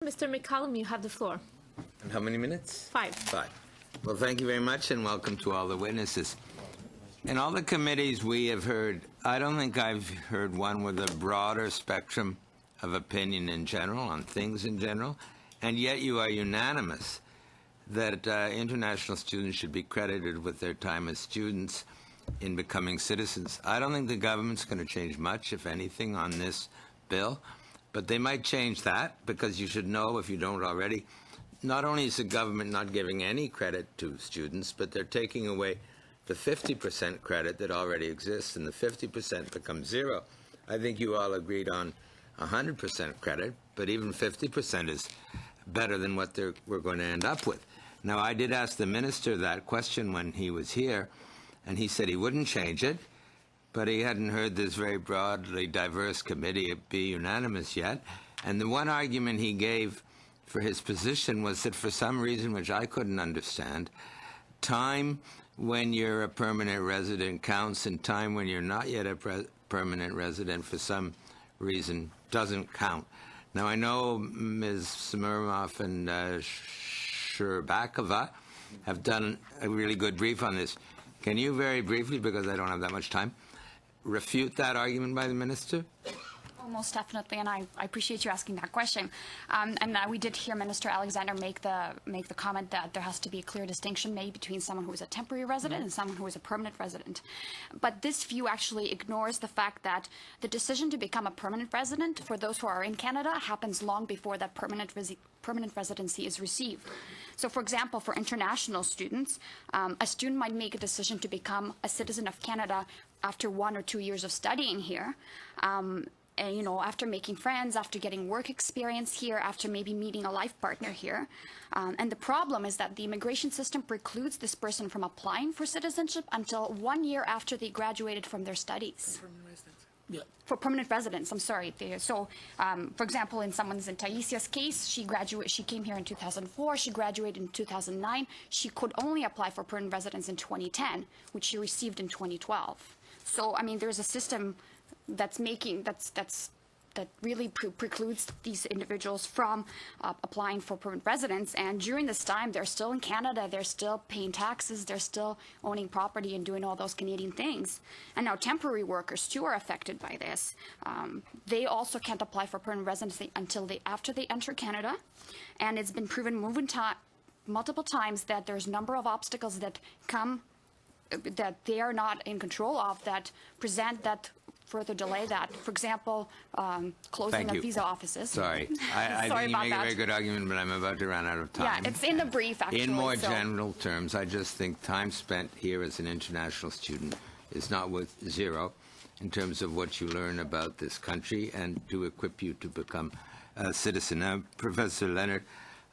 Mr. McCallum, you have the floor. And how many minutes? 5. 5. Well, thank you very much, and welcome to all the witnesses. In all the committees we have heard, I don't think I've heard one with a broader spectrum of opinion in general, on things in general, and yet you are unanimous that international students should be credited with their time as students in becoming citizens. I don't think the government's going to change much, if anything, on this bill, but they might change that, because you should know, if you don't already, not only is the government not giving any credit to students, but they're taking away the 50% credit that already exists, and the 50% becomes zero. I think you all agreed on 100% credit, but even 50% is better than what we're going to end up with. Now, I did ask the minister that question when he was here, and he said he wouldn't change it, but he hadn't heard this very broadly diverse committee be unanimous yet. And the one argument he gave for his position was that for some reason, which I couldn't understand, time when you're a permanent resident counts, and time when you're not yet a permanent resident for some reason doesn't count. Now, I know Ms. Smirnoff and Sherbakova have done a really good brief on this. Can you very briefly, because I don't have that much time, refute that argument by the minister? Oh, most definitely, and I appreciate you asking that question. And we did hear Minister Alexander make the comment that there has to be a clear distinction made between someone who is a temporary resident and someone who is a permanent resident. But this view actually ignores the fact that the decision to become a permanent resident for those who are in Canada happens long before that permanent residency is received. So, for example, for international students, a student might make a decision to become a citizen of Canada after 1 or 2 years of studying here. And, you know, after making friends, after getting work experience here, after maybe meeting a life partner here. And the problem is that the immigration system precludes this person from applying for citizenship until 1 year after they graduated from their studies. Yeah. For permanent residents, I'm sorry. So, for example, in Taisia's case, she came here in 2004, she graduated in 2009. She could only apply for permanent residence in 2010, which she received in 2012. So, I mean, there's a system that really precludes these individuals from applying for permanent residence. And during this time, they're still in Canada, they're still paying taxes, they're still owning property and doing all those Canadian things. And now temporary workers too are affected by this. They also can't apply for permanent residency until after they enter Canada. And it's been proven multiple times that there's a number of obstacles that that they are not in control of, that present that further delay that. For example, closing of visa offices. Sorry. I think you make a very good argument, but I'm about to run out of time. Yeah, it's in the brief, actually. In more general terms, I just think time spent here as an international student is not worth zero in terms of what you learn about this country and to equip you to become a citizen. Now, Professor Leonard,